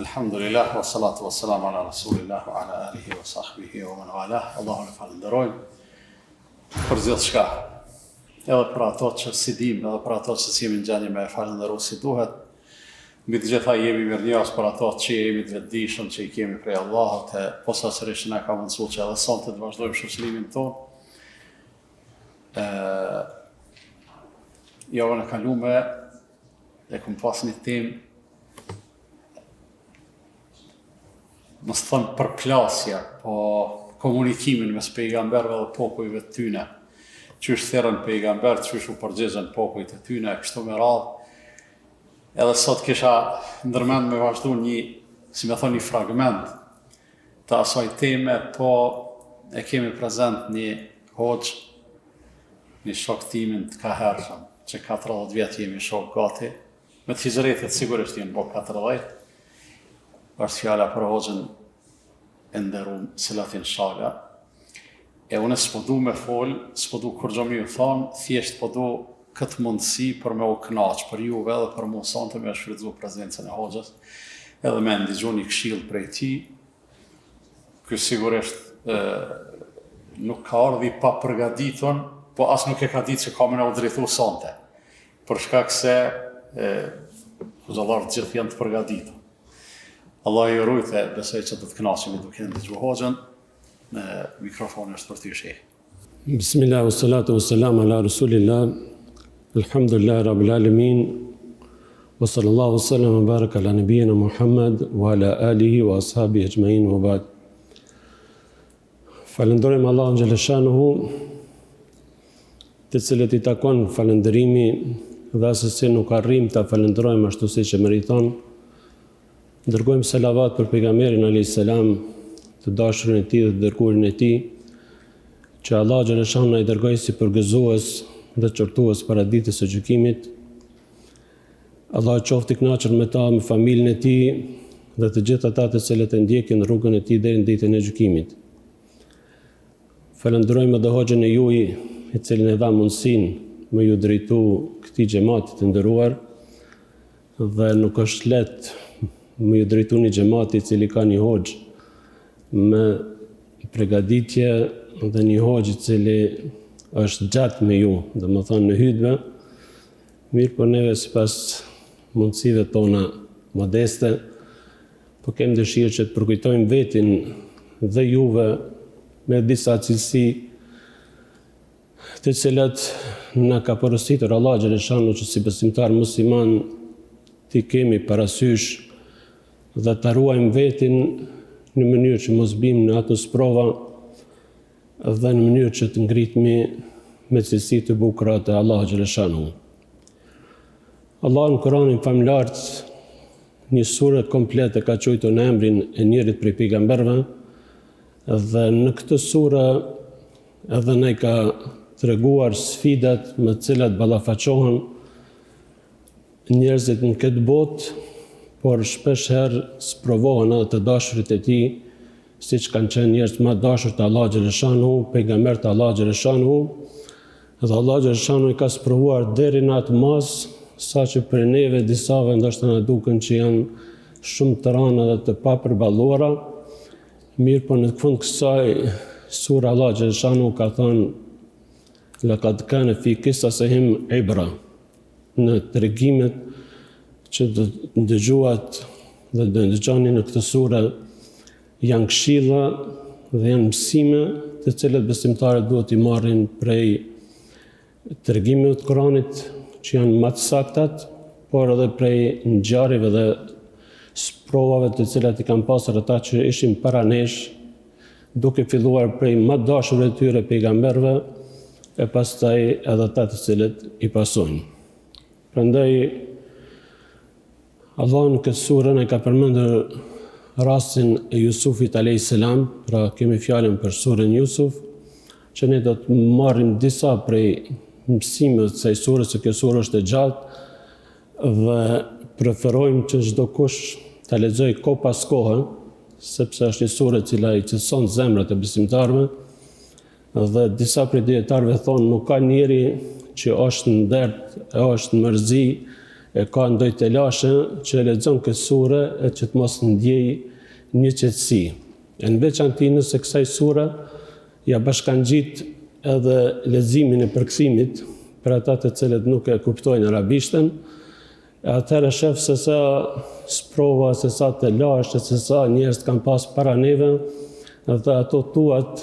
Alhamdulillah, wa salatu wa salam ala rasulillah, wa ala alihi wa sahbihi wa man walah. Allahun e falenderojmë për gjithçka. Edhe për ato që si dim, edhe për ato që si jemi në gjendje me falenderu si duhet. Mbi të gjitha jemi mirënjohës për ato që jemi të vetëdijshëm që i kemi prej Allahut, e posaçërisht na ka mundsuar që edhe sonte të vazhdojmë shoqërimin tonë. Javën e kalume e kum pas një temë, mos thëmë përplasja, po komunikimin mes pejgamberëve dhe popujve të tyne. Qysh therrën pejgamberët, qysh u përgjigjen popujt e tyne, kështu me radhë. Edhe sot kisha ndërmend me vazhdu një fragment të asaj teme, po e kemi prezent një hoxh, një shok timin të kahershëm, që 40 vjet jemi shok gati, me të hijretit sigurisht jemi bo 40, është fjala për hoxhën e nderuar Selatin Shala. E unë s'po du me fol, s'po du kur gjo mi u thonë, thjesht po du këtë mundësi për me u knaq, për juve edhe për mu sonte me shfrytzu prezencën e hoxhës, edhe me ndigju një këshill prej ti. Ky sigurisht nuk ka ardhi pa përgatitur, po as nuk e ka ditë që ka me në u drejtu sonte, për shkak se xhallar të gjithë janë të përgatitur. Allah ju rujtë, besoj që të kënaqemi duke ndigju hoxhën. Mikrofoni është për ty sheh. Bismillah, wa salatu wa salam ala rasulillah, alhamdulillah rabbil alamin, wa sallallahu wa sallam wa baraka ala nabiyina Muhammad wa ala alihi wa ashabihi ajma'in wa ba'd. Falenderojmë Allahun xhaleshanuhu, të cilët i takon falënderimi dhe asesi nuk arrim ta falenderojmë ashtu siç e meriton. Dërgojmë selavat për pejgamberin alayhis salam, të dashurin e tij dhe të dërguarin e tij, që Allah xhaleshan na i dërgoi si përgëzues dhe qortues para ditës së gjykimit. Allah qoftë i kënaqur me ta, me familjen e tij dhe të gjithë ata të cilët e ndjekin rrugën e tij deri në ditën e gjykimit. Falenderojmë edhe hoxhën e juaj, i cili na dha mundësinë me ju drejtu këtij xhamati të nderuar, dhe nuk është lehtë me ju drejtu një xhamati i cili ka një hoxh me përgatitje dhe një hoxh i cili është gjatë me ju, domethënë në hutbë. Mirë, po neve sipas mundësive tona modeste, po kemi dëshirë që të përkujtojmë vetin dhe juve me disa cilësi të cilat na ka porositur Allah xhaleshanu që si besimtar musliman ti kemi parasysh dhe të ruajmë vetin në mënyrë që mos bim në ato sprova dhe në mënyrë që të ngritemi me cilësi të bukura të Allah xhaleshanu. Allah në Kur'anin famulart një sure komplete ka quajtur në emrin e njërit prej pejgamberëve, dhe në këtë sure edhe ne ka treguar sfidat me të cilat ballafaqohen njerëzit në këtë botë, por shpesh herë sprovohen edhe të dashurit e tij, siç kanë qenë njerëz më dashur të Allah xhaleshanu, pejgamberët e Allah xhaleshanu, dhe Allah xhaleshanu i ka sprovuar deri në atë mas, saqë për neve disave ndoshta na duken që janë shumë të rënda dhe të papërballuara. Mirë, po në fund kësaj sura Allah xhaleshanu ka thënë laqad kana fi qisasihim ibra, në tregimet që të ndëgjuat dhe të ndëgjoni në këtë sure janë këshilla dhe janë mësime të cilat besimtarët duhet i marrin prej tregimeve të Kuranit që janë më të saktat, por edhe prej ngjarjeve dhe sprovave të cilat i kanë pasur ata që ishin para nesh, duke filluar prej më dashurve të tyre pejgamberëve e pastaj edhe ata të cilët i pasojnë. Prandaj Allah në këtë surën e ka përmendur rastin e Jusufit alayhis salam, pra kemi fjalën për surën Jusuf, që ne do të marrim disa prej mësimeve të kësaj sure, se kjo surë është e gjatë dhe preferojmë që çdo kush ta lexojë kohë pas kohe, sepse është një surë e cila i qetëson zemrat e besimtarëve, dhe disa prej dietarëve thonë nuk ka njeri që është në dert, është në mërzi, e ka ndoj telashe që lexon këtë sure e që të mos ndjej një qetësi. E në veçantë nëse kësaj sure ja bashkangjit edhe leximin e përkthimit për ata të cilët nuk e kuptojnë arabishtën, atëherë shef se sa sprova, se sa telash, se sa njerëz kanë pas para neve, dhe ato tuat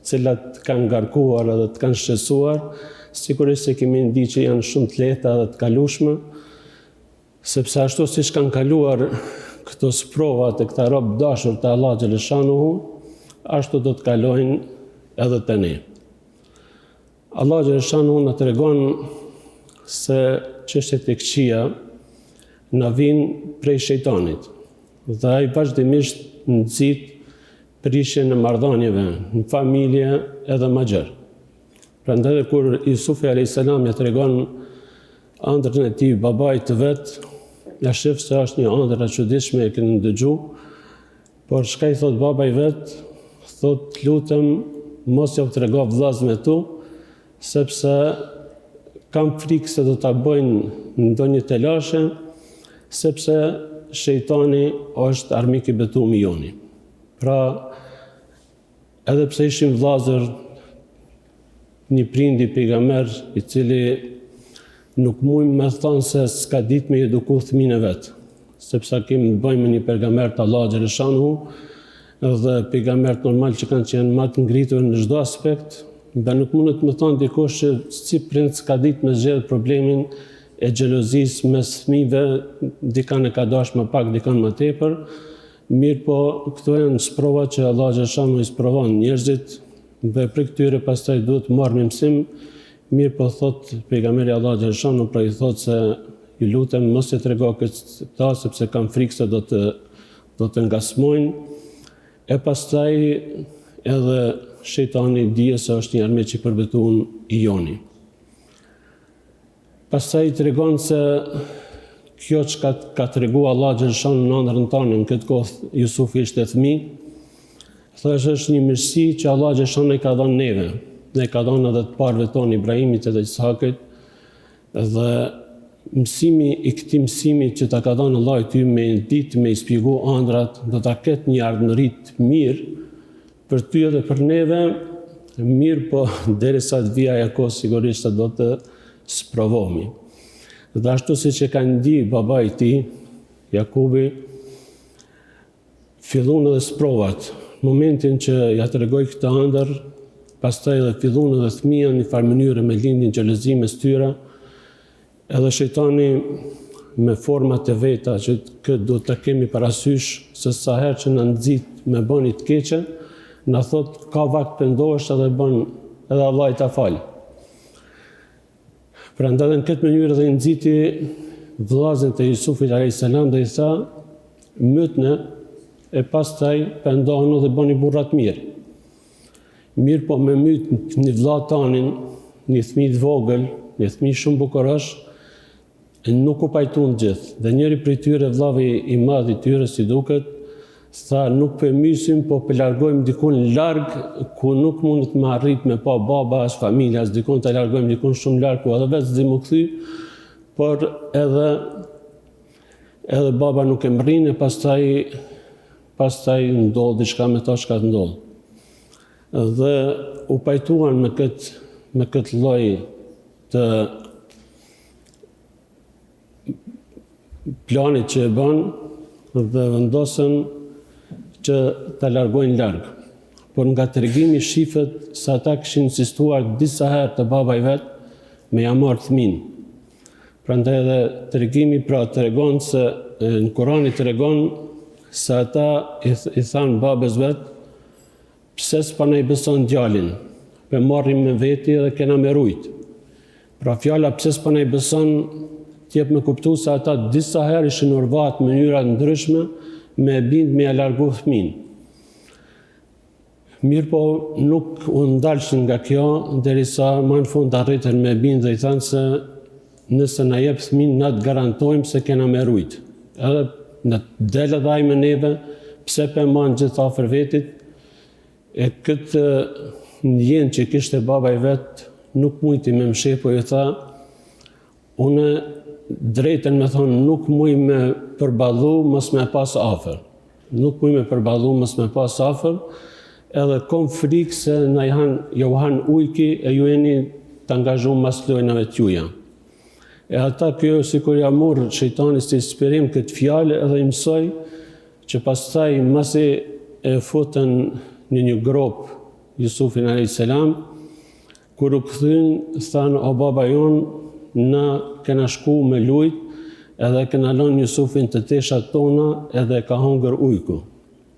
cilat kanë ngarkuar edhe të kanë shqetësuar, sigurisht se kemi ndi që janë shumë të lehta dhe të kalueshme, sepse ashtu siç kanë kaluar këto sprova të këta rob dashur të Allah xhaleshanuhu, ashtu do të kalojnë edhe të ne. Allah xhaleshanuhu na tregon se çështjet e këqija na vijnë prej shejtanit dhe ai vazhdimisht nxit prishjen e marrëdhënieve në familje edhe më gjerë. Prandaj kur Jusufi a.s. ja tregon ëndrrën e tij babait të vet, ja shef se është një ëndër e çuditshme, e keni dëgju, por çka i thot baba i vet, thot lutem mos ja trego vllaz me tu, sepse kam frikë se do ta bëjnë ndonjë telashe, sepse shejtani është armik i betuar i joni. Pra, edhe pse ishim vllazër, një prindi pejgamber i cili nuk mujmë me thonë se s'ka ditë me eduku fëmijën e vet, sepse kemi bëjmë një pejgamber të Allah xhaleshanuhu dhe pejgambert normal që kanë qenë më të ngritur në çdo aspekt, dhe nuk mundet me thonë dikush që si prind s'ka ditë me zgjedh problemin e xhelozisë mes fëmijëve, dikan e ka dashur më pak, dikan më tepër. Mirë po, këto janë sprova që Allah xhaleshanuhu i sprovon njerëzit, dhe për këtyre pastaj duhet marrë mësim. Mirë po thot pejgamberi Allah xhaleshanuhu, pra i thot se ju lutem mos e trego këta sepse kam frikë se do të ngasmojnë. E pastaj edhe shejtani dije se është një armiq i përbetuar i joni. Pastaj tregon se kjo që ka tregu Allah xhaleshanuhu në ëndrrën tonë në këtë kohë Jusufi ishte fëmijë, thashë është një mirësi që Allah xhaleshanuhu i ka dhënë neve. Ne ka dhënë edhe të parëve tonë Ibrahimit edhe Ishakit, dhe i këtij mësimi që ta ka dhënë Allah ty me ditë me i shpjegu ëndrat, do ta ketë një ardhmëri mirë për ty edhe për neve, mirë po derisa të vijë ajo kohë sigurisht do të sprovohemi. Dhe ashtu siç e ka ndi baba i tij, Jakubi, fillon edhe sprovat. Momentin që ja tregoi këtë ëndër, pastaj edhe fillon edhe fëmia në një farë mënyrë me lindjen xhelozim mes tyre, edhe shejtani me format e veta që këtë do të kemi parasysh se sa herë që na nxit me bëni të keqe, na thot ka vakt pendohesh edhe bën edhe Allah i ta fal. Prandaj në këtë mënyrë dhe nxiti vllazën të Jusufit a.s. dhe i tha mytne e pastaj pendohuni dhe bëni burrat mirë. Mirë po me myt një vëlla tanin, një fëmijë të vogël, një fëmijë shumë bukurësh, nuk u pajtuan gjithë. Dhe njëri prej tyre, vëllavi i madh i tyre si duket, tha nuk po e mysim, po largojmë dikun larg ku nuk mundet me arrit me pa baba as familja, as dikun ta largojmë dikun shumë larg ku edhe vetë s'di mu kthy, por edhe baba nuk e mrin e pastaj ndodh diçka me ta çka ndodh. Dhe u pajtuan me këtë lloj të planit që e bën dhe vendosën që ta largojnë larg. Por nga tregimi shifet se ata kishin insistuar disa herë te baba i vet me ja marrë fëmin. Prandaj edhe tregimi pra tregon se në Kur'an i tregon se ata i thanë babës vet, pse s'pa na i beson djalin, pe marrim me veti dhe kena me rujt. Pra fjala pse s'pa na i beson t'jep me kuptu se ata disa herë ishin urvat në mënyra ndryshme me bind me ja largu fëmin. Mirë po nuk u ndalshin nga kjo, derisa më në fund arritën me bind dhe i thanë se nëse na jep fëmin, na të garantojmë se kena me rujt. Edhe në del edhe ai me neve, pse pe manë gjithë afër vetit, e këtë ndjen që kishte baba i vet, nuk mujti me msheh, po i tha, une drejten me thonë nuk muj me përballu mos me pas afer. Nuk muj me përballu mos me pas afer, edhe kom frikë se na ju han ujki e ju jeni të angazhu mas lojnave t'juja. E ata kjo si kur ja murë shejtani si inspirim këtë fjallë edhe i mësoj që pastaj masi e futën në një grop Jusufin a.s. Kur u këthyn, thanë, o baba jonë, na kena shku me lujt, edhe kena lënë Jusufin të teshat tona, edhe ka hongër ujku.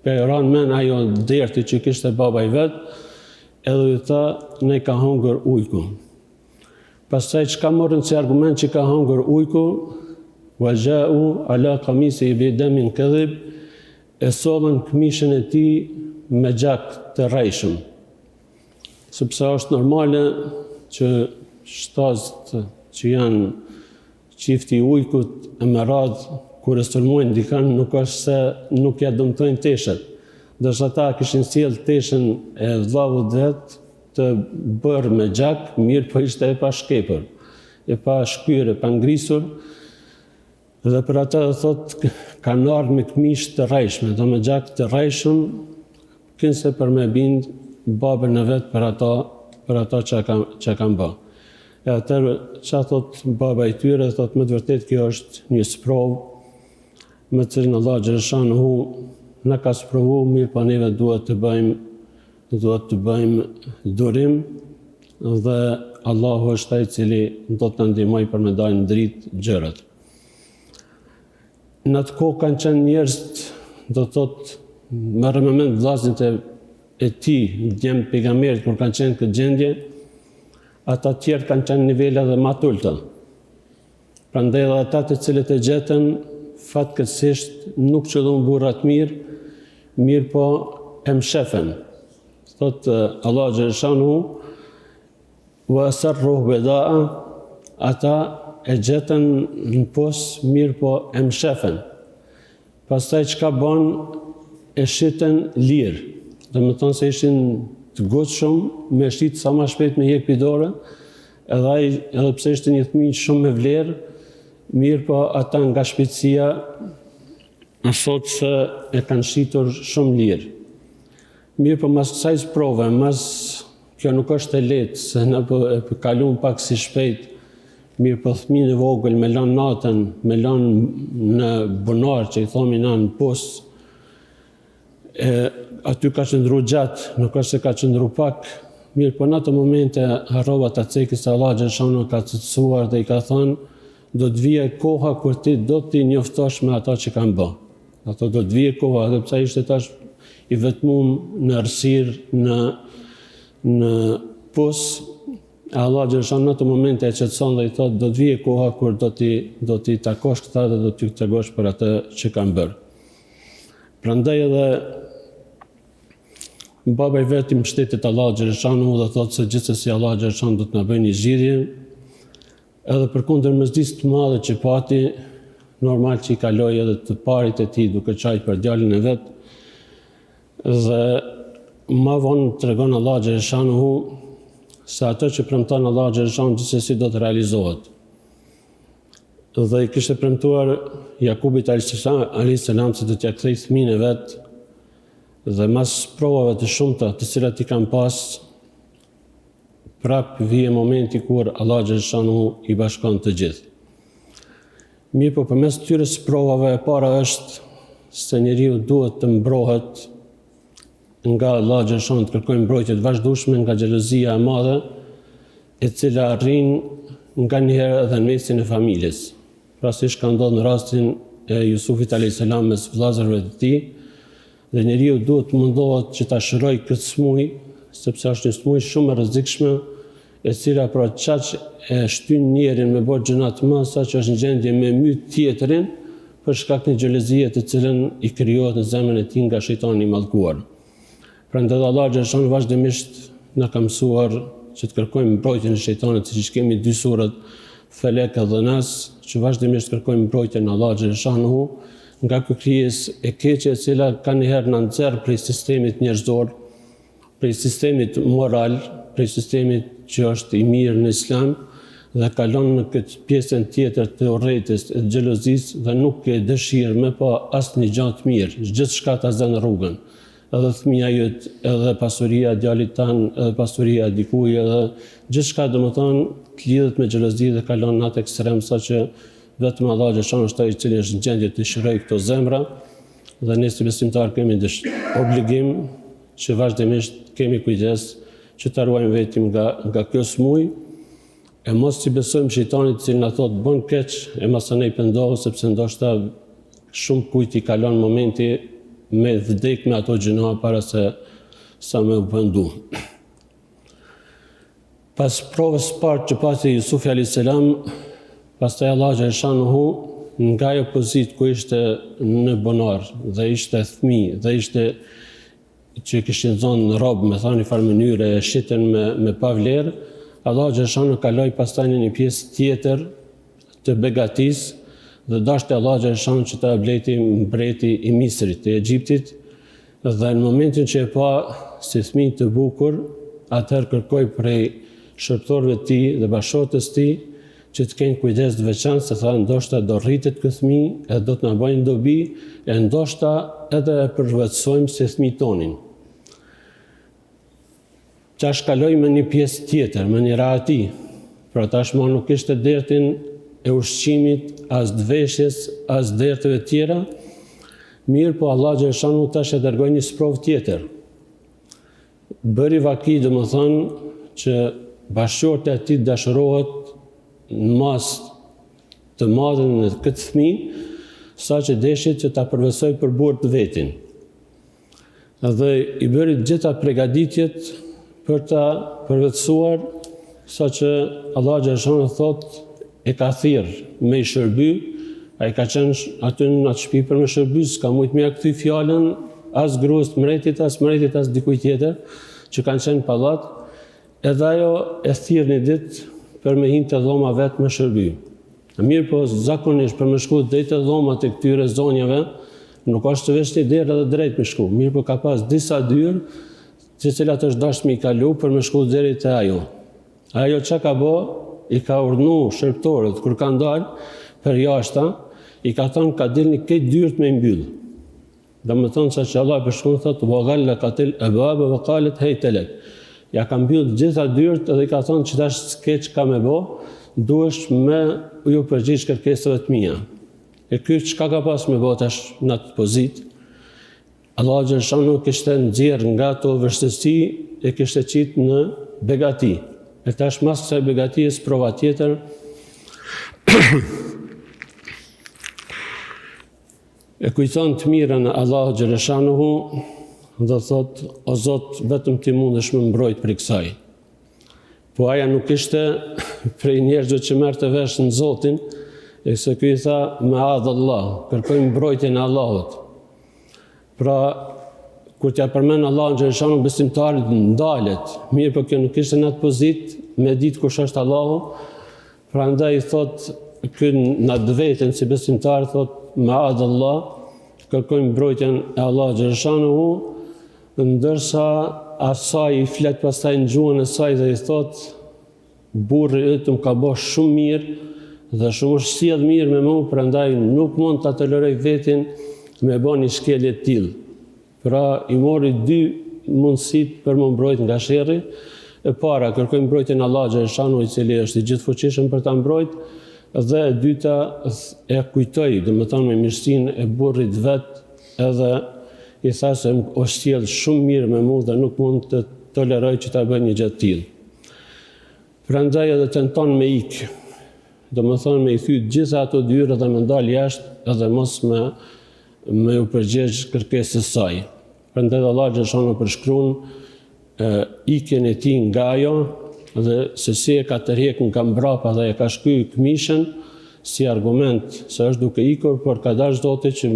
Pe ranë men ajo derti që kishte baba i vetë, edhe ju tha, ne ka hongër ujku. Pastaj çka morën si argument që ka hongër ujku, wa gjau ala kamisi i bidemin këdhib, e sollën këmishën e tij me gjak të rrejshëm. Sepse është normale që shtazët që janë qifti ujkut e me radhë kur e sulmojnë dikan nuk është se nuk ja dëmtojnë teshet. Dërsa ata kishin sjellë teshen e vllavut vet të bërë me gjak, mirë po ishte e pa shkepër, e pa shkyrë, e pa ngrisur. Dhe për ata dhe thot kanë ardhur me këmishë të rrejshme, do me gjak të rrejshëm, kinse për me bind babën e vetë për ata që kanë bë. E atërë që thot baba i tyre, thot me të vërtet kjo është një sprovë me të cilën Allah Xhaleshanuhu na ka sprovu, mirë pa neve duhet të bëjmë durim dhe Allahu është ai cili do të na ndihmojë për me dalë në dritë gjërat. Në atë kohë kanë qenë njerëz, do thotë, me rëmëmend vllazërit e tij, djemë pejgamberit kur kanë qenë këtë gjendje, ata tjerë kanë qenë nivele dhe më të ulta. Prandaj edhe ata të cilët e gjetën, fatkeqësisht nuk qëllon burrat mirë po e mshefen. Thotë Allah Xhaleshanuhu, wa asarruhu bedaa, ata e gjetën në pos mirë po e mshefen. Pastaj çka bën, e shiten lirë. Dhe më thonë se ishin të gotshëm me shit sa më shpejt me jep pidore, edhe pse ishte një fëmijë shumë me vlerë, mirë po ata nga shpejtësia thot se e kanë shitur shumë lirë. Mirë po mas kësaj sprove, kjo nuk është e lehtë, se ne po e kalum pak si shpejt, mirë po fëmijën e vogël me lanë natën, me lanë në bunar që i thomi na në pos, aty ka qëndru gjatë, nuk është se ka qëndru pak, mirë po në ato momente harrova ta cekë se Allah Xhaleshanuhu ka cëtësuar dhe i ka thënë, do të vijë koha kur ti do t'i njoftosh me ata që kanë bë. Ato do të vijë koha, edhe pse ishte tash i vetmuar në errësirë, në pos, Allah Xhaleshanuhu në ato momente e qetëson dhe i thotë do të vijë koha kur do t'i takosh këta dhe do t'i tregosh për atë që kanë bërë. Prandaj edhe baba i vetë i mbështetet Allah Xhaleshanuhu dhe thotë se gjithsesi Allah Xhaleshanuhu do të na bëjë një zgjidhje, edhe përkundër mesdisë të madhe që pati, normal që i kaloi edhe të parit e tij duke qajt për djalin e vet, dhe më vonë tregon Allah Xhaleshanuhu se ato që premton Allah Xhaleshanuhu gjithsesi do të realizohet. Dhe i kishte premtuar Jakubit a.s. se do t'ja kthej fëmijën e vet, dhe mas provave të shumta të cilat i kanë pas, prap vije momenti kur Allah Xhaleshanuhu i bashkon të gjithë. Mirë po përmes këtyre provave e para është se njeriu duhet të mbrohet nga Allah Xhaleshanuhu, të kërkojë mbrojtje të vazhdueshme nga xhelozia e madhe, e cila arrin nganjëherë edhe në mesin e familjes. Pra siç ka ndodhur në rastin e Jusufit a.s. mes vllazërve të tij, dhe njeriu duhet të mundohet që ta shërojë këtë smujë, sepse është një smujë shumë e rrezikshme, e cila pra çaq e shtyn njerin me bërë gjëna të mëdha, sa që është në gjendje me myt tjetrin për shkak të xhelozie të cilën i krijohet në zemrën e tij nga shejtani i mallkuar. Prandaj Allah Xhaleshanuhu vazhdimisht na ka mësuar që të kërkojmë mbrojtjen e shejtanit, siç kemi dy surat Felek dhe Nas, që vazhdimisht kërkojmë mbrojtjen e Allah Xhaleshanuhu nga kjo krijesë e keqe e cila kanjëherë na nxjerr prej sistemit njerëzor, prej sistemit moral, prej sistemit që është i mirë në Islam, dhe kalon në këtë pjesën tjetër të urrëties, të xhelozisë dhe nuk ke dëshirë me pa asnjë gjë të mirë, gjithçka ta zën rrugën. Edhe fëmia jot, edhe pasuria e djalit tan, edhe pasuria e dikujt, edhe gjithçka domethënë të lidhet me xhelozi dhe kalon në atë ekstrem saqë vetëm Allah xhaleshano është ai i cili është në gjendje të shërojë këto zemra dhe ne si besimtar kemi obligim që vazhdimisht kemi kujdes që ta ruajmë vetim nga kjo smujë. E mos si besojmë shejtanit që na thotë bën keq, e mos ne pendohu sepse ndoshta shumë kujt i kalon momenti me vdek me ato gjënoha para se sa me u pëndu. Pas provës parë që pati Jusufi a.s. pastaj Allah xhaleshanuhu nga ajo pozitë ku ishte në bonar dhe ishte fëmijë dhe ishte që kishin zonë në robë, me thënë një farë mënyre e shiten me pavlerë, Allah xhaleshanuhu kaloi pastaj në një pjesë tjetër të begatisë dhe dashte Allah xhaleshanuhu që ta bleti mbreti i Misrit, të Egjiptit, dhe në momentin që e pa si fëmijë të bukur, atëherë kërkoi prej shërptorëve të tij dhe bashkëshortës të tij që të kenë kujdes të veçantë, se tha ndoshta do rritet ky fëmijë e do të na bëjnë dobi, e ndoshta edhe e përvetsojmë si fëmijë tonin. Tash kaloi me një pjesë tjetër, me një rahati, pra tashmë nuk ishte dertin e ushqimit, as të veshjes, as dertëve tjera, mirë po Allah xhaleshanuhu tash e dërgoi një sprovë tjetër. Bëri vaki, domethënë që bashkëshortja e tij dashurohet në masë të madhe në këtë fëmijë, saqë deshit që ta përvesoj për burr të vetin. Dhe i bëri gjitha përgatitjet për ta përvetësuar, saqë Allah xhaleshanuhu thotë e ka thirrë me i shërby, ai ka qenë aty në atë shtëpi për me shërby, s'ka mujt me ja kthy fjalën as gruas të mretit, as dikujt tjetër që kanë qenë në pallat, edhe ajo e thirr një ditë për me hinë të dhoma vetë me shërby. Mirë po zakonisht për me shku drejt të dhomat e këtyre zonjave, nuk është të vesh një derë edhe drejt me shku. Mirë po ka pas disa dyrë, të cilat është dashur me i kalu për me shku deri te ajo. Ajo çka ka bë, i ka urdhënuar shërptorët kur kanë dalë për jashta, i ka thënë ka dilni këtë dyert me mbyll. Domethënë se Allah për shkak thotë wa ghallaqatil abwaba wa qalet hayta lak. Ja ka mbyll gjitha dyert dhe i ka thënë që tash s'ke çka me bë, duhesh me ju përgjigj kërkesave të mia. E ky çka ka pas me bë tash në atë pozitë? Allah xhaleshanuhu kishte nxjerr nga ato vështirësi e kishte qit në begati. E tash mas kësaj begaties prova tjetër e kujton të mirën Allah xhaleshanuhu dhe thot, o Zot, vetëm ti mundesh me mbrojt për kësaj. Po aja nuk ishte prej njerëzve që merrte vesh në Zotin, e se ky i tha me adh Allah, kërkoj mbrojtjen e Allahut. Pra, kur t'ja përmend Allah xhaleshanuhu besimtarit ndalet, mirë po kjo nuk ishte në atë pozitë me ditë kush është Allahu, prandaj i thot ky në atë vetën si besimtar thot me adh Allah, kërkoj mbrojtjen e Allah xhaleshanuhu, ndërsa asaj i flet pastaj në gjuhën e saj dhe i thot burri yt më ka bërë shumë mirë dhe shumë është sjell mirë me mua, prandaj nuk mund ta toleroj vetin me bën një shkelje të tillë. Pra i mori dy mundësitë për më mbrojt nga sherrri. E para kërkoi mbrojtjen e Allah xhaleshanuhu i cili është i gjithfuqishëm për ta mbrojt, dhe e dyta e kujtoi, domethënë me mirësinë e burrit vet, edhe i tha se o sjell shumë mirë me mua dhe nuk mund të toleroj që ta bëj një gjë të tillë. Prandaj edhe tenton me ik, domethënë me i thyt gjitha ato dyra dhe me ndal jashtë edhe mos me u përgjigj kërkesës saj. Prandaj Allah xhaleshanuhu përshkruan ikjen e tij nga ajo dhe se si e ka tërheq nga mbrapa dhe e ka shkruaj këmishën si argument se është duke ikur, por ka dash Zoti që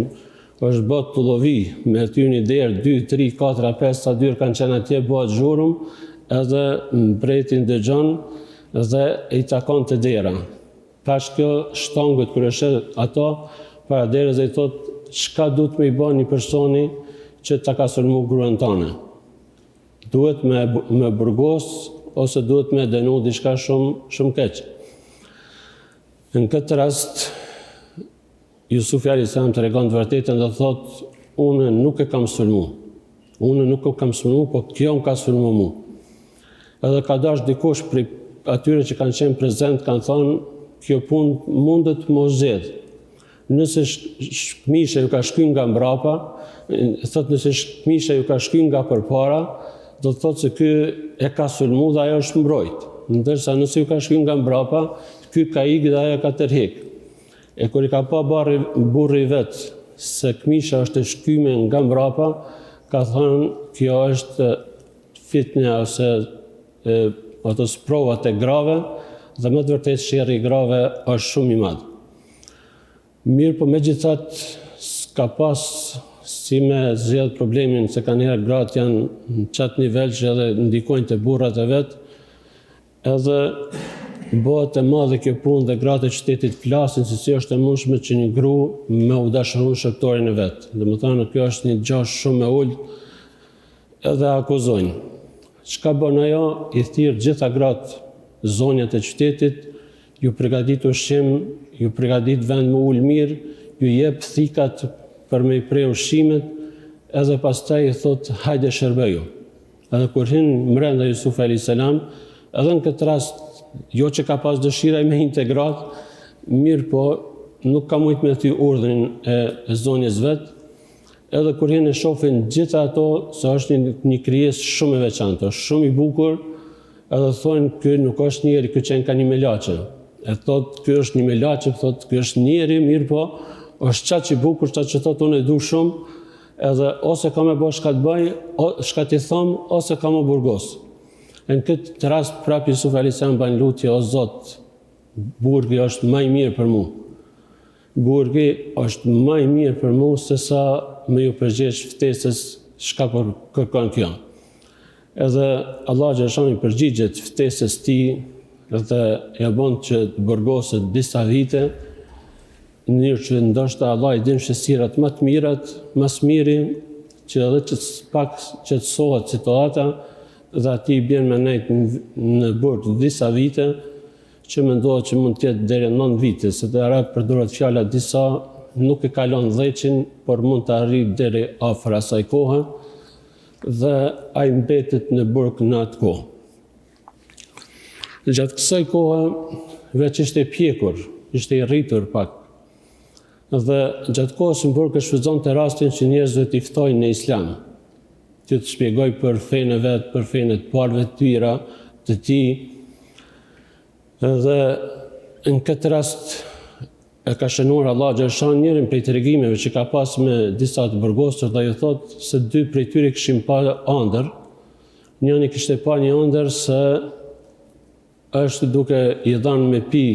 është bot pullovi me aty një derë 2, 3, 4, 5 sa dyrë kanë qenë atje, bëhet zhurum, edhe mbretin dëgjon dhe i takon të dera. Pash kjo shtongët kur e shet ato para derës dhe i thot çka duhet me i bën një personi që ta ka sulmu gruan tone. Duhet me burgos ose duhet me dënu diçka shumë keq. Në këtë rast, Jusufi a.s. të regon të vërtetën dhe thotë, unë nuk e kam sulmu. Unë nuk e kam sulmu, po kjo më ka sulmu mu. Edhe ka dash dikush prej atyre që kanë qenë prezent, kanë thonë, kjo punë mundet më zgjedh. Nëse shkëmisha ju ka shkyn nga mbrapa, thotë nëse shkëmisha ju ka shkyn nga përpara, do të thotë se ky e ka sulmu dhe ajo është mbrojt. Ndërsa nëse ju ka shkyn nga mbrapa, ky ka ikë dhe ajo ka tërhek. E kur i ka pa burri vetë se këmisha është e shkyme nga mbrapa, ka thonë kjo është fitnja ose ato sprovat e grave dhe më të vërtet sherri i grave është shumë i madh. Mirë, po megjithatë s'ka pas si me zgjedh problemin se kanë herë gratë janë në qatë nivel që edhe ndikojnë të burrat e vetë, edhe bëhet e madhe kjo punë dhe gratë e qytetit flasin se si është e mundshme që një gru me u dashurun shëptorin e vetë. Domethënë kjo është një gjash shumë e ullë edhe akuzojnë. Çka bën ajo? I thirr gjitha gratë zonjat e qytetit, ju përgatit ushqim, ju përgatit vend me ullë mirë, ju jep thikat për me i prej ushqimet, edhe pastaj i thot hajde shërbeju. Edhe kur hinë mrenda Jusufi a.s. edhe në këtë rast jo që ka pas dëshira me integrat, mirë po nuk ka mujt me ty urdhrin e zonjës vetë, edhe kur hinë e shofin gjitha ato, se është një krijes shumë e veçantë, është shumë i bukur, edhe thonë ky nuk është njeri, ky qenë ka një melaçe. E thotë ky është një melaçe, thotë ky është njeri, mirë po, është çaq i bukur, çaq që thotë unë e du shumë, edhe ose ka me bëj shka të bëj, shka t'i thom, ose ka më burgos. Në këtë rast prap Jusufi a.s. bën lutje, o Zot, burgi është më i mirë për mu. Burgi është më i mirë për mu se sa me ju përgjegjë ftesës çka për kërkon kjo. Edhe Allah xhaleshani përgjigjet ftesës tij dhe ja bën që të burgoset disa vite, në mënyrë që ndoshta Allah i din shësirat më të mirat, më së miri, që edhe që pak qetësohet situata, dhe ati i bjen me nejt në burg disa vite, që mendohet që mund tjetë deri 9 vite, se të arab përdoret fjala disa, nuk e kalon 10, por mund të arrijë deri afër asaj kohe, dhe ai mbetet në burg në atë kohë. Gjatë kësaj kohe, veç ishte pjekur, ishte i rritur pak, dhe gjatë kohës në burg e shfrytëzon të rastin që njerëzve t'i ftojnë në islam, të shpjegoj për fenë e vetë, për fenë të parëve të tyra, të ti. Dhe në këtë rast e ka shënuar Allah xhaleshani njërin prej tregimeve që ka pas me disa të burgosur dhe ju thotë se 2 prej tyre kishin pa ëndër. Njëri kishte pa një ëndër se është duke i dhënë me pi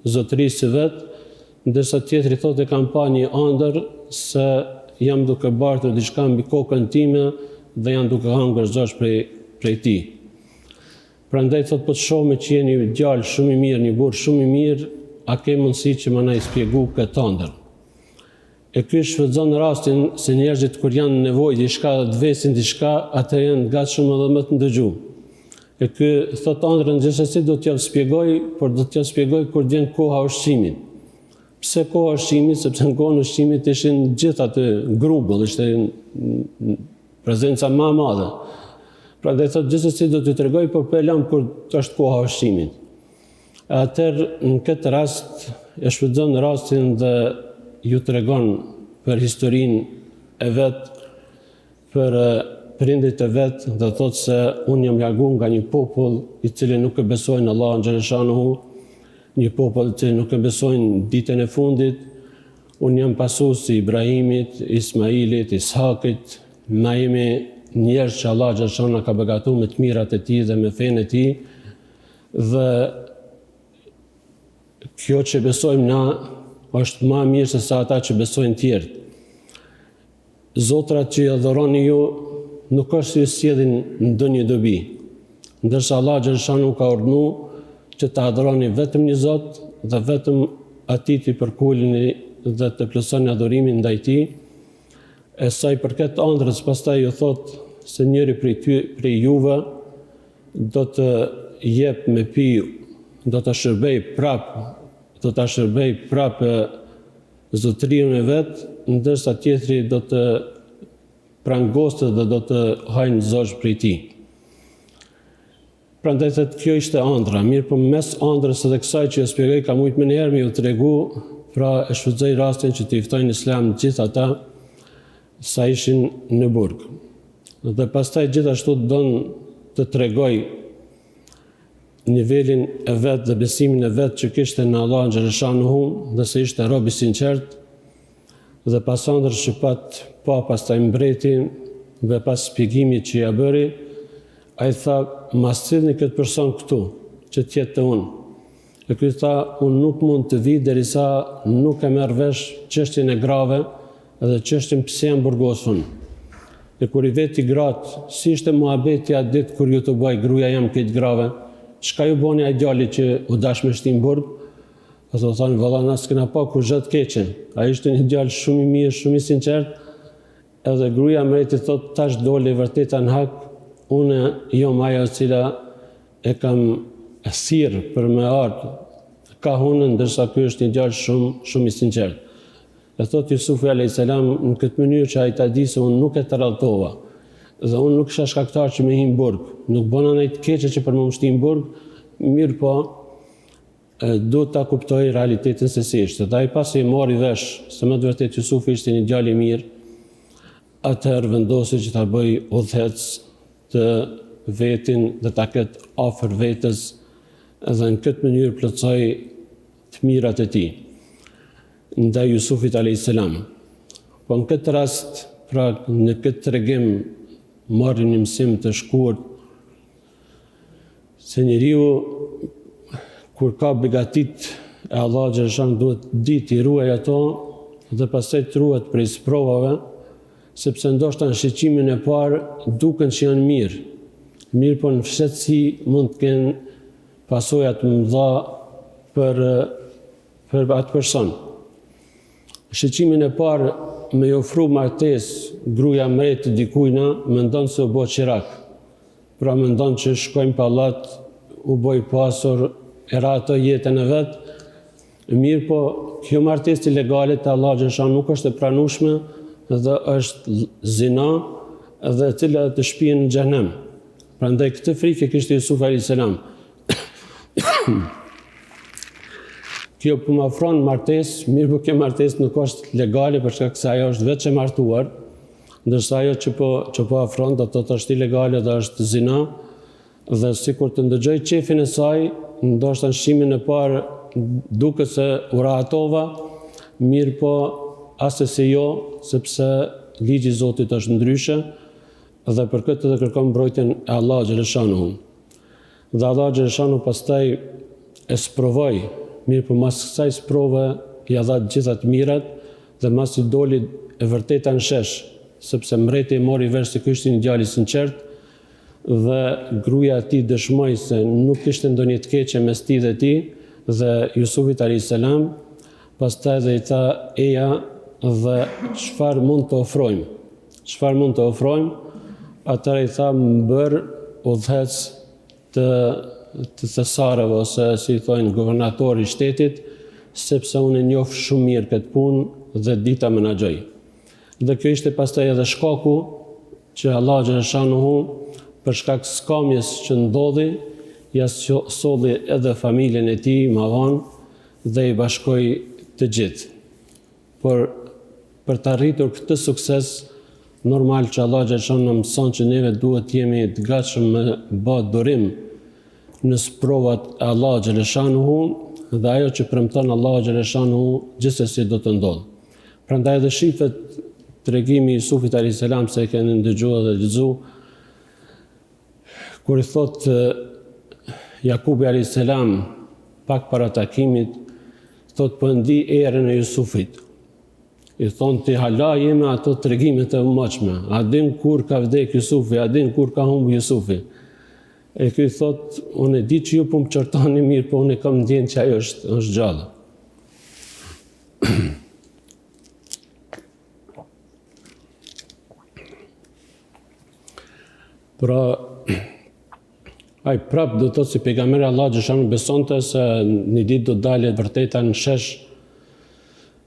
zotërisë vetë, ndërsa tjetri thotë e kam pa një ëndër se jam duke bartur diçka mbi kokën time dhe janë duke hangër zosh prej ti. Prandaj thot po të shohme që jeni djalë shumë i mirë, një burr shumë i mirë, a ke mundësi që më na i spjegu këtë ëndër. E ky shfrytëzon rastin se njerëzit kur janë në nevojë diçka dhe të vesin diçka, atë janë gatshëm edhe më të ndëgju. E ky thot ëndrën gjithsesi do t'ja shpjegoj, por do t'ja shpjegoj kur vjen koha ushqimit. Pse koha ushqimit? Sepse në kohën ushqimit ishin gjithë atë grumbull, ishte prezenca më e madhe. Prandaj thotë gjithsesi do t'ju tregoj, por po e lam kur është koha ushqimit. Atëherë në këtë rast e shfrytëzon rastin dhe ju tregon për historinë e vet, për prindit e vet, dhe thotë se unë jam larguar nga një popull i cili nuk e besojnë Allahun xhaleshanuhu, një popull i cili nuk e besojnë ditën e fundit. Unë jam pasuesi i Ibrahimit, Ismailit, Ishakit, na jemi njerëz që Allah xhaleshana ka begatuar me të mirat e tij dhe me fenë e tij, dhe kjo që besojmë na është më mirë se sa ata që besojnë tjerë. Zotrat që i adhuroni ju nuk është se ju sjellin ndonjë dobi, ndërsa Allah xhaleshana ka urdhëruar që të adhuroni vetëm një Zot dhe vetëm atij t'i përkuleni dhe të plotësoni adhurimin ndaj tij. E sa i përket ëndrës, pastaj ju thot se njëri prej juve do të jep me pi, do të shërbej prap do ta shërbej prapë zotërinë e vet, ndërsa tjetri do të prangostet dhe do të hajnë zosh prej tij. Prandaj thotë kjo ishte ëndra, mirë po mes ëndrës edhe kësaj që e shpjegoj ka mujt më herë më ju tregu, pra e shfrytëzoj rastin që të ftojnë Islam të gjithë ata sa ishin në burg. Dhe pastaj gjithashtu don të tregoj nivelin e vet dhe besimin e vet që kishte në Allahun xhaleshanuhu, dhe se ishte rob i sinqert, dhe pas ëndrës që pastaj mbreti dhe pas shpjegimit që ja bëri, ai tha, ma sillni këtë person këtu, që t'jetë të unë. E ky tha, unë nuk mund të vi derisa nuk e merr vesh çështjen e grave edhe çështjen pse jam burgosur. E kur i veti gratë, si ishte muhabeti atë ditë kur ju të bëj gruaja jam këtë grave, çka ju boni ai djali që u dash me shtim burg? Ato thonë, valla na s'kena pa kur gjë të keqe. Ai ishte një djalë shumë i mirë, shumë i sinqert, edhe gruaja mreti thotë, tash doli vërtet në hak, unë jo maja e cila e kam thirrë për me ardhë ka hunën, ndërsa ky është një djalë shumë i sinqert. E thot Jusufi a.s. në këtë mënyrë që ai ta di se unë nuk e tëralltova, dhe unë nuk isha shkaktar që me him burg, nuk bëna ndonjë të keqe që për më shtim burg, mirë po duhet ta kuptoj realitetin se si ishte. Dhe ai pasi e mori vesh se më të vërtet Jusufi ishte një djalë i mirë, atëherë vendosi që ta bëj udhëhec të vetin dhe ta ketë afër vetes, edhe në këtë mënyrë plotësoj të mirat e tij ndaj Jusufit a.s. Po në këtë rast, pra në këtë tregim marrin një mësim të shkurt se njeriu kur ka begatit e Allah xhaleshan duhet ditë i ruaj ato dhe pastaj të ruhet prej provave, sepse ndoshta në shiqimin e parë duken që janë mirë po në fshehtësi mund të kenë pasoja të mëdha për atë person. Shiqimin e parë me i ofru martesë gruaja mret dikujna, mendon se u bë qirak. Pra mendon që shkojnë pallat, u boj pasur, era ato jetën e vet. Mirë po, kjo martesë ilegale të Allah xhaleshan nuk është e pranueshme dhe është zina dhe e cila të shpihen në xhenem. Prandaj këtë frikë kishte Jusufi a.s. Kjo po më ofron martesë, mirë po kjo martesë nuk është legale për shkak se ajo është vetë e martuar, ndërsa ajo që po ofron do të thotë është ilegale dhe është zina, dhe sikur të ndëgjoj qefin e saj, ndoshta në shimin e parë duket se u rahatova, mirë po as se jo, sepse ligji i Zotit është ndryshe, dhe për këtë dhe kërkon mbrojtjen e Allah xhaleshanuhu. Dhe Allah xhaleshanuhu pastaj e sprovoi, mirë po mas kësaj sprove ja dha të gjitha të mirat dhe mas i doli e vërteta në shesh, sepse mbreti mori vesh se ky ishte një djalë i sinqert dhe gruaja e tij dëshmoi se nuk kishte ndonjë të keqe mes tij dhe tij dhe Jusufit a.s. Pastaj dhe i tha eja dhe çfarë mund të ofrojmë? Çfarë mund të ofrojmë? Atëra i tha më bër udhëhec të thesarëve ose si thonë guvernatori i shtetit, sepse unë e njoh shumë mirë këtë punë dhe di ta menaxhoj. Dhe kjo ishte pastaj edhe shkaku që Allah xhaleshanuhu për shkak skamjes që ndodhi, ja solli edhe familjen e tij më vonë dhe i bashkoi të gjithë. Por për të arritur këtë sukses, normal që Allah xhaleshanuhu na mëson që neve duhet të jemi të gatshëm me bë durim në provat e Allah xhaleshanuhu dhe ajo që premton Allah xhaleshanuhu gjithsesi do të ndodhë. Prandaj edhe shifet tregimi i Jusufit a.s. se e keni ndëgjuar dhe lexuar, kur i thot Jakubi a.s. pak para takimit, thot po ndi erën e Jusufit. I thonë ti hala jemi ato tregimet e mëdha. A din kur ka vdek Jusufi, a din kur ka humb Jusufi? E ky thot, unë e di që ju po më çortoni mirë, po unë kam ndjenë që ajo është gjallë. Pra, Ai prap do të thotë si pejgamberi Allah xhashan besonte se një ditë do dalë e vërteta në shesh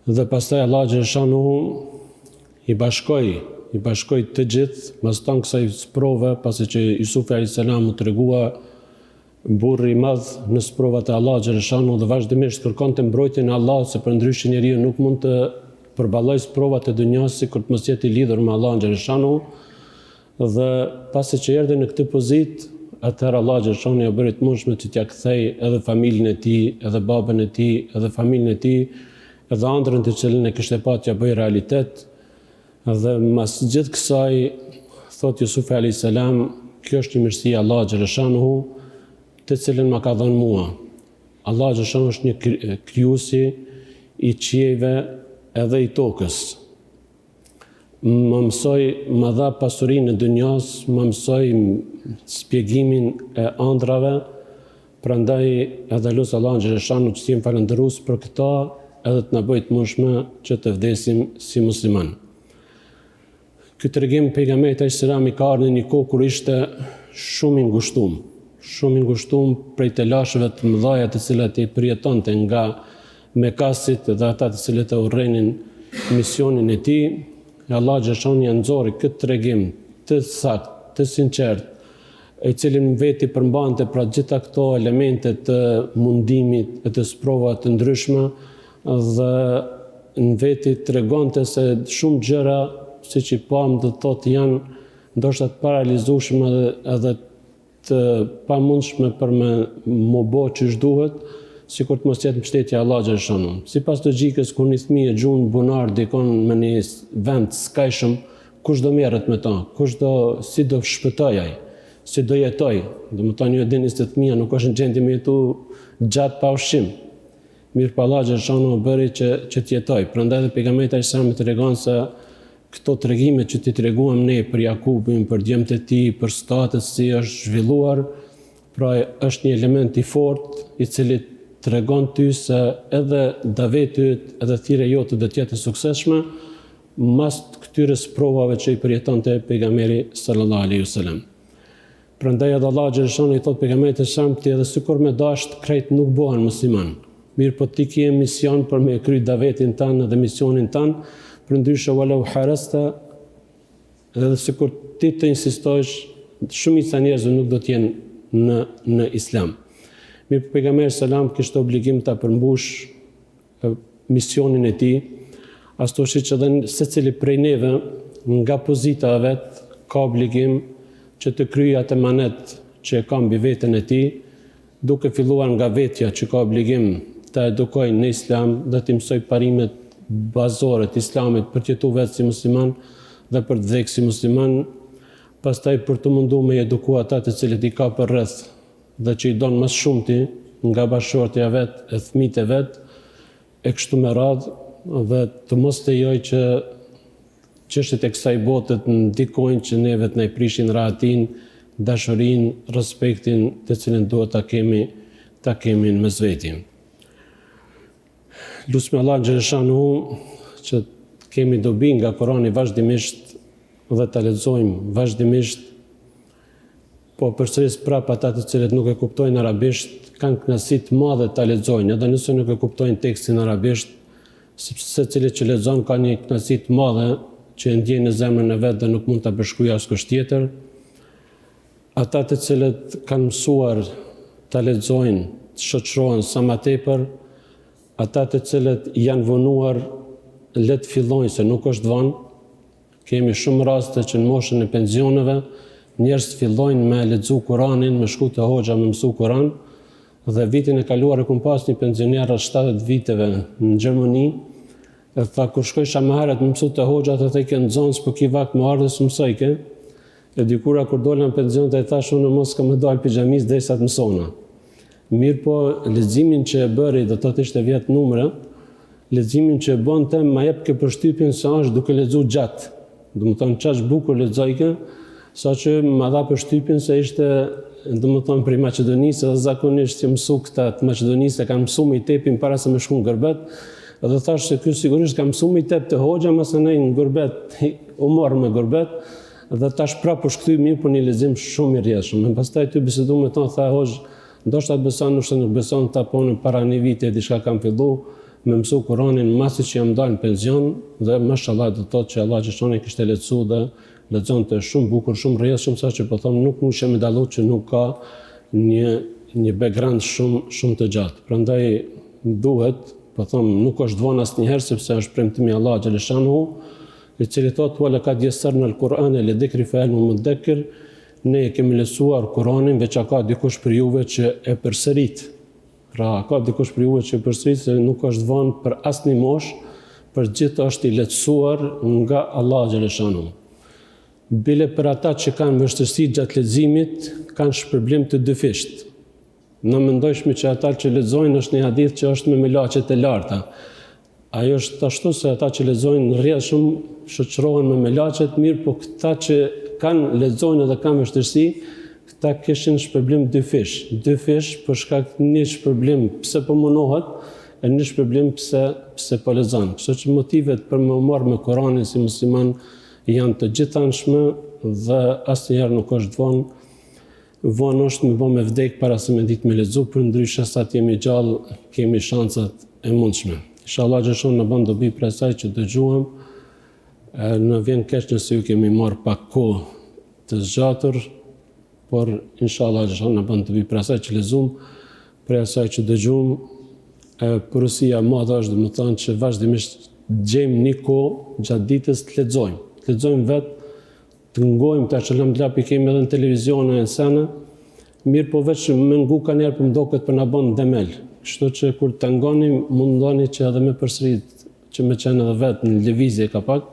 dhe pastaj Allah xhashan i bashkoi të gjithë mas tan kësaj sprove, pasi që Jusufi alayhis salam u tregua burri i madh në sprovat e Allah xhashan dhe vazhdimisht kërkonte mbrojtjen e Allahut, se përndryshe njeriu nuk mund të përballojë sprovat e dunjas sikur të mos jetë i lidhur me Allahun xhashan. Dhe pasi që erdhi në këtë pozitë, atëherë Allah xhashan ja bëri të mundshme që t'ia kthej edhe familjen e tij, edhe babën e tij, edhe familjen e tij, edhe ëndrrën të cilën e kishte pasur t'ia bëj realitet. Dhe mas gjithë kësaj, thot Jusufi alayhis salam, kjo është një mirësi e Allah xhashan, të cilën ma ka dhënë mua. Allah xhashan është një krijuesi i qiejve edhe i tokës. Më mësoj, më dha pasurinë e dunjas, më mësoj shpjegimin e ëndrave, prandaj edhe lut Allahun xhashan që t'jem falëndërues për këta, edhe të na bëjë të mundshme që të vdesim si musliman. Ky tregim pejgamberit alayhis salam i ka ardhur në një kohë kur ishte shumë i ngushtuar prej të lashëve të mëdha të cilat i përjetonte nga Mekasit dhe ata të cilët e urrenin misionin e tij. Allah xhashan ja nxorri këtë tregim të saktë, të sinqert, i cili në veti përmbante pra gjitha këto elemente të mundimit e të sprovave të ndryshme, dhe në veti tregonte se shumë gjëra, siç i pam, do të thotë janë ndoshta të paralizueshme edhe të pamundshme për me bë ç'është duhet, sikur të mos jetë mbështetja e Allah xhashan. Sipas logjikës, kur një fëmijë gjun bunar dikon në një vend skajshëm, kush do merret me ta? Si do shpëtoj ai? Si do jetoj? Domethënë ju e dini se fëmia nuk është në gjendje me jetu gjatë pa ushqim. Mirë pa Allah xhashan u bëri që të jetoj. Prandaj edhe pejgamberi alayhis salam tregon se këto tregime që ti treguam ne për Jakubin, për djemtë e tij, për statet si është zhvilluar, pra është një element i fortë i cili tregon ty se edhe daveti yt, edhe thirrja jote do të jetë e suksesshme mas këtyre provave që i përjetonte pejgamberi sallallahu alaihi wasallam. Prandaj edhe Allah xhashan i thot pejgamberit sa ti edhe sikur me dasht krejt nuk bëhen musliman. Mirë po ti ke mision për me kry davetin tanë dhe misionin tanë, përndryshe walau harasta, edhe sikur ti të insistojsh, shumica njerëzve nuk do të jenë në islam. Mirë po pejgamberi selam kishte obligim ta përmbush misionin e tij, ashtu siç edhe secili prej neve nga pozita e vet ka obligim që të kryejë atë emanet që e ka mbi veten e tij, duke filluar nga vetja që ka obligim të edukojë në islam dhe të mësoj parimet bazore të islamit për të jetuar vetë si musliman dhe për të vdekur si musliman, pastaj për të munduar me edukua ata të cilët i ka për rreth dhe që i don më shumti nga bashkëshortja e vet, e fëmijët e vet, e kështu me radhë, dhe të mos lejoj që çështjet e kësaj bote të ndikojnë që neve të na prishin rahatin, dashurinë, respektin të cilën duhet ta kemi në mes veti. Lutem Allah xhashanu që kemi dobi nga Kurani vazhdimisht dhe ta lexojmë vazhdimisht, po përsëris prap ata të cilët nuk e kuptojnë arabisht kanë kënaqësi të madhe ta lexojnë, edhe nëse nuk e kuptojnë tekstin arabisht, sepse secili që lexon ka një kënaqësi të madhe që e ndjen në zemrën e vet dhe nuk mund ta bashkojë askush tjetër. Ata të cilët kanë mësuar ta lexojnë, të shoqërohen sa më tepër, ata të cilët janë vonuar le të fillojnë se nuk është vonë. Kemi shumë raste që në moshën e pensioneve njerëz fillojnë me lexu Kur'anin, me shku te hoxha me mësu Kur'an, dhe vitin e kaluar e kam pas një pensioner rreth 70 viteve në Gjermani, e tha kur shkojsha më herët më mësu te hoxha, ata i kanë nxënës po ki vakt më ardhës mësojke. E dikura kur dola në pension të e thash unë mos kam dal pijamis derisa të mësona. Mirë po leximin që e bëri, do të thotë ishte vjet numre, leximin që e bënte më jep ke përshtypjen se është duke lexuar gjatë. Domethënë çaq bukur lexojke, saqë më dha përshtypjen se ishte domethënë prej Maqedonisë, dhe zakonisht që mësu këta të Maqedonisë kanë mësuar i tepin para se më shkon në Gërbet, dhe thash se ky sigurisht ka mësuar i tep te hoxha, mëse ne në Gërbet u morr me Gërbet, dhe tash prapë është kthy mirë për një lexim shumë i rrjedhshëm. Më pastaj ty bisedu me tonë, tha hoxh, ndoshta beson, ndoshta nuk beson, ta ponë para një viti diçka kam fillu me mësu Kur'anin masi që jam dalë në penzion dhe mashallah do të thotë që Allah xhashoni kishte lehtësu dhe lexonte shumë bukur, shumë rrjedhshëm, saqë po them nuk mushem me dallu që nuk ka një background shumë të gjatë. Prandaj duhet, po them, nuk është vonë asnjëherë sepse është premtimi i Allah xhaleshanuhu, i cili thotë wala kad yassarna al-Qur'ana li dhikri fa hal mudakkir. Ne kemi lesuar Kur'anin, veç ka dikush për juve që e përsërit. Pra ka dikush për juve që e përsërit, se nuk është vonë për asnjë moshë, për gjithë është i lehtësuar nga Allah xhaleshanuhu. Bile për ata që kanë vështirësi gjatë leximit, kanë shpërblim të dyfisht. Në mendojshmi që ata që lexojnë është një hadith që është me melaqet e larta. Ajo është ashtu se ata që lexojnë rrjedhshëm shoqërohen me melaqet mirë, po këta që lexojnë dhe kanë vështirësi, këta kishin shpërblim dyfish për shkak të një shpërblim pse po munohet e një shpërblim pse po lexon. Kështu që motivet për më marrë me Kur'anin si musliman janë të gjithanshme dhe asnjëherë nuk është vonë. Vonë është me me vdek para se me ditë me lexu, për ndryshe sa të jemi gjallë kemi shancat e mundshme. Inshallah xhashon në bën dobi për asaj që dëgjuam. Në vjen keq nëse ju kemi marrë pak kohë të zgjatur, por inshallah xhashon në bën dobi për asaj që lexuam, për asaj që dëgjuam. Porosia e madhe është domethënë që vazhdimisht gjejmë një kohë gjatë ditës të lexojmë. Të lexojmë vetë, të ngojmë tash alhamdulillah kemi edhe në televizion e sene, mirë po veç me ngu ka njerë për mdoket për na bën demel. Kështu që kur të ngoni, mundoni që edhe me përsërit, që me qenë edhe vetë në lëvizje ka pak,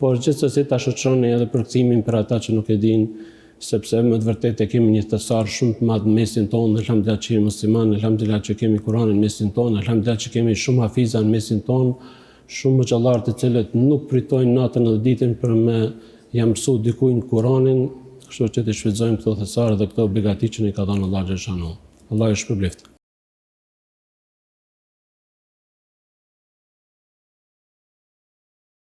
por gjithsesi ta shoqëroni edhe përkthimin për ata që nuk e dinë, sepse me të vërtetë kemi një thesar shumë të madh në mesin tonë, alhamdulillah që jemi musliman, alhamdulillah që kemi Kur'anin në mesin tonë, alhamdulillah që kemi shumë hafiza në mesin tonë, shumë xhallar të cilët nuk pritojnë natën edhe ditën për me jam mësu dikujnë Kur'anin, kështu që të shfrytëzojmë këto thesare dhe këto begati që ne ka dhënë Allah xhaleshanuhu. Allah ju shpërblet.